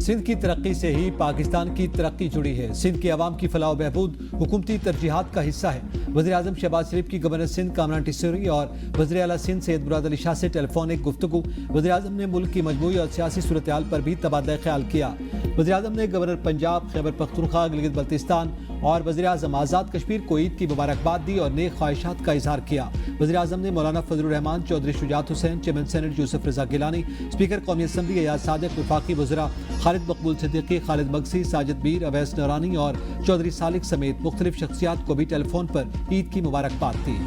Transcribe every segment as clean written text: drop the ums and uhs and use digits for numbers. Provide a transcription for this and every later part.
सिंध की तरक्की से ही पाकिस्तान की तरक्की जुड़ी है। सिंध की आवाम की फलाह बहबूद हुकूमती तरजीहात का हिस्सा है। वज़ीर-ए-आज़म शहबाज शरीफ की गवर्नर सिंध कामरान टिस्सौरी और वज़ीर आला सिंध सैयद मुराद अली शाह से टेलीफोनिक गुफ्तगू। वज़ीर-ए-आज़म ने मुल्क की मजमूई और सियासी सूरत हाल पर भी तबादला ख्याल किया। वज़ीर-ए-आज़म ने गवर्नर पंजाब, खैबर पख्तूनख्वा, गिलगित बल्तिस्तान और वज़ीर-ए-आज़म आज़ाद कश्मीर को ईद की मुबारकबाद दी और नेक ख्वाहिशात का इजहार किया। वज़ीर-ए-आज़म ने मौलाना फजलुर रहमान, चौधरी शुजात हुसैन, चेयरमैन सेनेट यूसुफ रज़ा गिलानी, स्पीकर कौमी असम्बली एजाज सादिक, वफाकी वज़रा खालिद मकबूल सिद्दीकी, खालिद मगसी, साजिद मीर, अवैस नौरानी और चौधरी सालिक समेत मुख्तलिफ शख्सियात को भी टेलीफोन पर ईद की मुबारकबाद दी।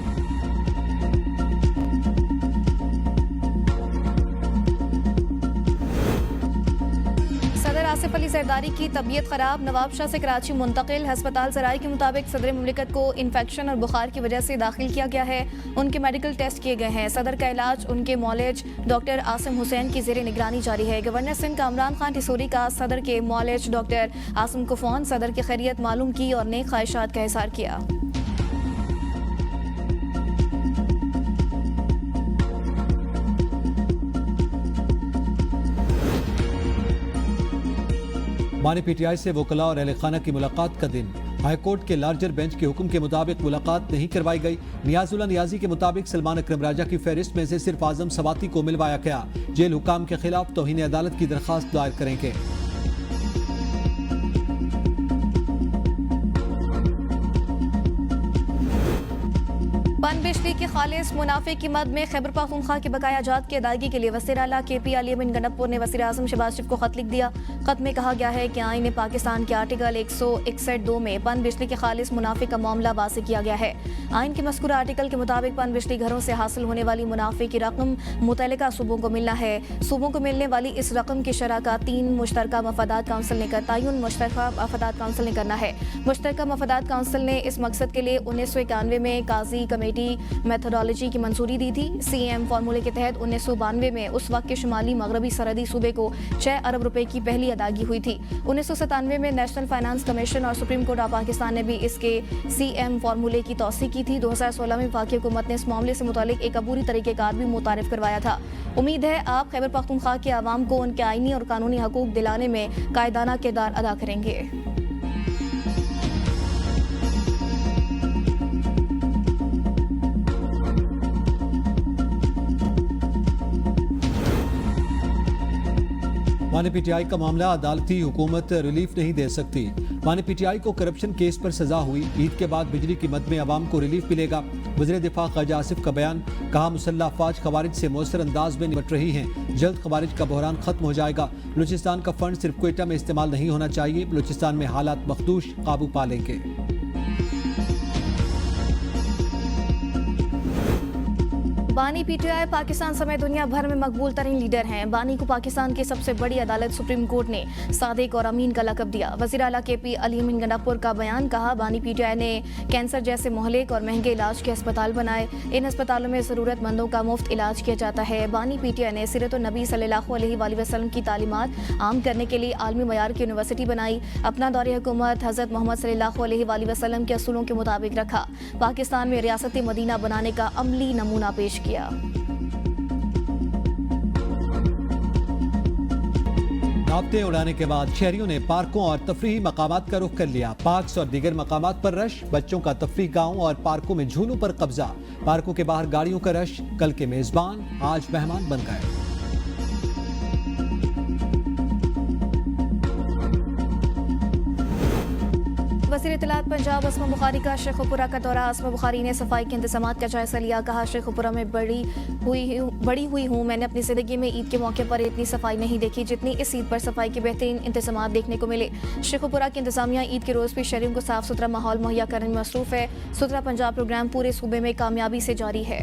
आसिफ अली जरदारी की तबीयत खराब, नवाब शाह से कराची मुंतकिल। हस्पताल ज़राई के मुताबिक सदर मुमलिकत को इन्फेक्शन और बुखार की वजह से दाखिल किया गया है। उनके मेडिकल टेस्ट किए गए हैं। सदर का इलाज उनके मौलेज डॉक्टर आसिम हुसैन की जेर निगरानी जारी है। गवर्नर सिंध कामरान खान टिस्सौरी का सदर के मौलेज डॉक्टर आसिम को फ़ोन, सदर की खैरियत मालूम की और नेक ख्वाहिशात का इज़हार किया। मानी पीटीआई से वकला और अहले खाना की मुलाकात का दिन। हाईकोर्ट के लार्जर बेंच के हुक्म के मुताबिक मुलाकात नहीं करवाई गई। नियाजुल्लाह नियाजी के मुताबिक सलमान अकरम राजा की फहरिस्त में से सिर्फ आजम सवाती को मिलवाया गया। जेल हुकाम के खिलाफ तौहीन अदालत की दरखास्त दायर करेंगे। पन बिजली की खालिस मुनाफे की मद में खैबर पख्तूनख्वा के बकाया जात की अदायगी के लिए वज़ीर आला KP अली अमीन गंडकपुर ने वज़ीर-ए-आज़म शहबाज शरीफ को खत लिख दिया। खत में कहा गया है कि आईन पाकिस्तान के आर्टिकल 161(2) में पन बिजली के खालिस मुनाफे का मामला वाज़ेह किया गया है। आइन के मज़कूर आर्टिकल के मुताबिक पन बिजली घरों से हासिल होने वाली मुनाफे की रकम मुतल्लिका सूबों को मिलना है। सूबों को मिलने वाली इस रकम की शरह का 3 मुश्तरका मफादात काउंसिल ने कर तयन मुश्तरका मफादात काउंसिल ने करना है। मुश्तरका मफादात काउंसिल ने इस मकसद के लिए 1991 में काजी कमेटी मेथोडोलॉजी की मंजूरी दी थी। CM फार्मूले के तहत 1992 में उस वक्त के शुमाली मगरबी सरहदी सूबे को 6 अरब रुपए की पहली अदायगी हुई थी। 1997 में नेशनल फाइनेंस कमीशन और सुप्रीम कोर्ट ऑफ पाकिस्तान ने भी इसके CM फार्मूले की तौसीह की थी। 2016 में वफाकी हुकूमत ने इस मामले से मुतालिक एक अबूरी तरीक़ेकार भी मुतारिफ करवाया था। उम्मीद है आप खैबर पख्तूनख्वा के आवाम को उनके आईनी और कानूनी हकूक दिलाने में कायदाना किरदार अदा करेंगे। मानी पीटीआई का मामला अदालती हुकूमत रिलीफ नहीं दे सकती। मानी पीटीआई को करप्शन केस पर सजा हुई। ईद के बाद बिजली की मद में आवाम को रिलीफ मिलेगा। वज़ीर दिफा ख्वाजा आसिफ का बयान। कहा मुसल्लह अफवाज खवारिज से मौसर अंदाज में निपट रही हैं। जल्द खवारिज का बहरान खत्म हो जाएगा। बलूचिस्तान का फंड सिर्फ क्वेटा में इस्तेमाल नहीं होना चाहिए। बलूचिस्तान में हालात मखदूश, काबू पा लेंगे। बानी पीटीआई पाकिस्तान समेत दुनिया भर में मकबूल तरीन लीडर हैं। बानी को पाकिस्तान की सबसे बड़ी अदालत सुप्रीम कोर्ट ने सादिक और अमीन का लकब दिया। वज़ीर आला KP अली अमीन गंडकपुर का बयान। कहा बानी पीटीआई ने कैंसर जैसे मोहलिक और महंगे इलाज के अस्पताल बनाए। इन अस्पतालों में ज़रूरतमंदों का मुफ्त इलाज किया जाता है। बानी पीटीआई ने सीरत नबी सल्लल्लाहु अलैहि वसल्लम की तालीमात आम करने के लिए आलमी मयार की यूनिवर्सिटी बनाई। अपना दौरे हुकूमत हज़रत मोहम्मद सल्लल्लाहु अलैहि वसल्लम के असूलों के मुताबिक रखा। पाकिस्तान में रियासत मदीना बनाने का अमली नमूना पेश किया। नापते उड़ाने के बाद शहरियों ने पार्कों और तफरीही मकामात का रुख कर लिया। पार्क्स और दीगर मकामात पर रश। बच्चों का तफरीह गाँव और पार्कों में झूलों पर कब्जा। पार्कों के बाहर गाड़ियों का रश। कल के मेजबान आज मेहमान बन गए। वज़ीर इत्तलात पंजाब अस्मा बुखारी का शेखुपुरा का दौरा। अस्मा बुखारी ने सफाई के इंतजामात का जायजा लिया। कहा शेखुपुरा में बड़ी हुई हूँ। मैंने अपनी ज़िंदगी में ईद के मौके पर इतनी सफाई नहीं देखी जितनी इस ईद पर सफाई के बेहतरीन इंतजामात देखने को मिले। शेखुपुरा की इंतजामिया ईद के रोज़ भी शहरियों को साफ सुथरा माहौल मुहैया करने में मसरूफ़ है। सुथरा पंजाब प्रोग्राम पूरे सूबे में कामयाबी से जारी है।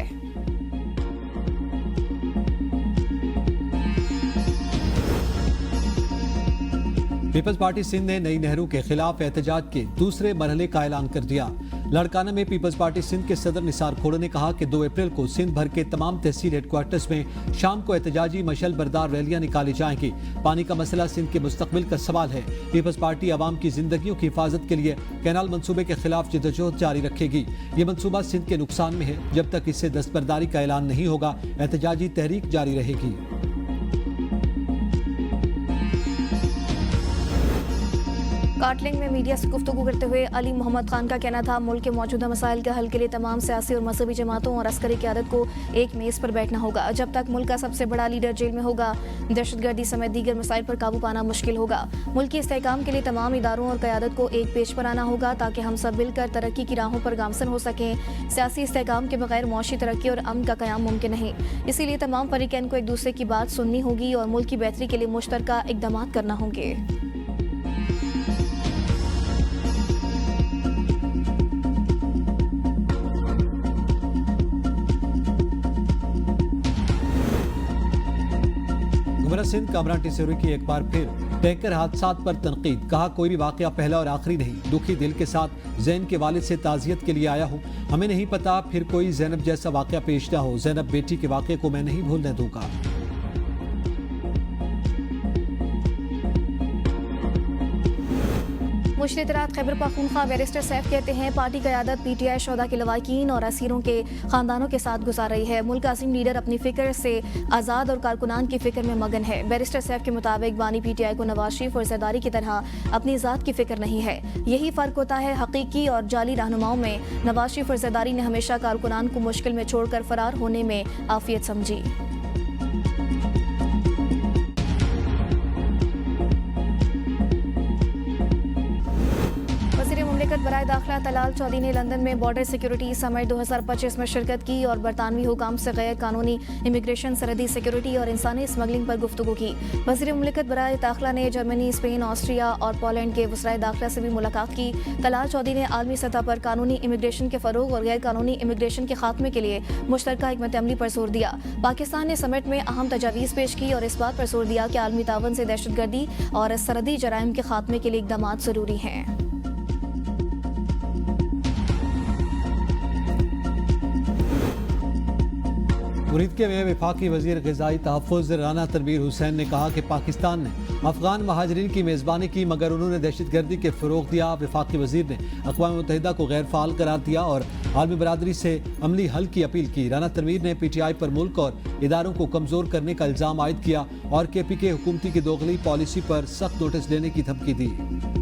पीपल्स पार्टी सिंध ने नई नहरों के खिलाफ एहतजाज के दूसरे मरहले का ऐलान कर दिया। लड़काना में पीपल्स पार्टी सिंध के सदर निसार खोड़े ने कहा कि 2 अप्रैल को सिंध भर के तमाम तहसील हेडक्वार्टर्स में शाम को एहतजाजी मशल बरदार रैलियां निकाली जाएंगी। पानी का मसला सिंध के मुस्तकबिल का सवाल है। पीपल्स पार्टी आवाम की जिंदगियों की हिफाजत के लिए कैनाल मंसूबे के खिलाफ जद्दोजहद जारी रखेगी। ये मंसूबा सिंध के नुकसान में है। जब तक इससे दस्तबरदारी का ऐलान नहीं होगा एहतजाजी तहरीक जारी रहेगी। काटलिंग में मीडिया से गुफ्तगू करते हुए अली मोहम्मद खान का कहना था, मुल्क के मौजूदा मसाइल के हल के लिए तमाम सियासी और मजहबी जमातों और अस्करी क़यादत को एक मेज़ पर बैठना होगा। जब तक मुल्क का सबसे बड़ा लीडर जेल में होगा, दहशतगर्दी समेत दीगर मसाइल पर काबू पाना मुश्किल होगा। मुल्क की इस्तेहकाम के लिए तमाम इदारों और क़यादत को एक पेज पर आना होगा ताकि हम सब मिलकर तरक्की की राहों पर गामसन हो सकें। सियासी इस्तेहकाम के बगैर मौशी तरक्की और अमन का क़याम मुमकिन नहीं। इसीलिए तमाम फरीकैन को एक दूसरे की बात सुननी होगी और मुल्क की बेहतरी के लिए मुश्तरका इक़दामात करना होंगे। गवर्नर सिंध कामरान टिसौरी की एक बार फिर टैंकर हादसात पर तनकीद। कहा, कोई भी वाकया पहला और आखिरी नहीं। दुखी दिल के साथ जैन के वालिद से ताज़ियत के लिए आया हूँ। हमें नहीं पता फिर कोई जैनब जैसा वाकया पेश ना हो। जैनब बेटी के वाकये को मैं नहीं भूलने दूंगा। मुश्तरात खैबर पख्तूनख्वा बैरिस्टर सैफ कहते हैं, पार्टी क़यादत पीटीआई शोधा के लवाकिन और असीरों के ख़ानदानों के साथ गुजार रही है। मुल्क अजीम लीडर अपनी फ़िक्र से आज़ाद और कारकुनान की फ़िक्र में मगन है। बैरिस्टर सैफ के मुताबिक बानी पीटीआई को नवाज शरीफ और ज़रदारी की तरह अपनी ज़ात की फ़िक्र नहीं है। यही फ़र्क होता है हकीकी और जाली रहनुमाओं में। नवाज शरीफ और ज़रदारी ने हमेशा कारकुनान को मुश्किल में छोड़कर फ़रार होने में आफ़ियत समझी। मुमलिकत बराए दाखिला तलाल चौधरी ने लंदन में बॉर्डर सिक्योरिटी समिट 2025 में शिरकत की और बरतानवी हुकाम से गैर कानूनी इमिग्रेशन, सरहदी सिक्योरिटी और इंसानी स्मगलिंग पर गुफ्तगू की। वज़ीर मुमलिकत बराए दाखिला ने जर्मनी, स्पेन, ऑस्ट्रिया और पोलैंड के वज़राए दाखिला से भी मुलाकात की। तलाल चौधरी ने आलमी सतह पर कानूनी इमिग्रेशन के फ़रोग़ और गैर कानूनी इमिग्रेशन के खात्मे के लिए मुश्तरका हिकमत अमली पर जोर दिया। पाकिस्तान ने समिट में अहम तजावीज़ पेश की और इस बात पर जोर दिया कि आलमी तावन से दहशतगर्दी और सरहदी जराइम के खात्मे के लिए इक़दामात ज़रूरी हैं। मुरीद के में वफाकी वज़ीर ग़िज़ाई तहफ़्फ़ुज़ राना तनवीर हुसैन ने कहा कि पाकिस्तान ने अफ़गान महाजरीन की मेज़बानी की मगर उन्होंने दहशतगर्दी के फ़रोग़ दिया। वफाकी वज़ीर ने अक़वाम मुत्तहिदा को गैर फ़ाल करार दिया और आलमी बरादरी से अमली हल की अपील की। राना तनवीर ने पीटीआई पर मुल्क और इदारों को कमज़ोर करने का इल्ज़ाम आयद किया और KPK हुकूमती की दोगली पॉलिसी पर सख्त नोटिस लेने की धमकी दी।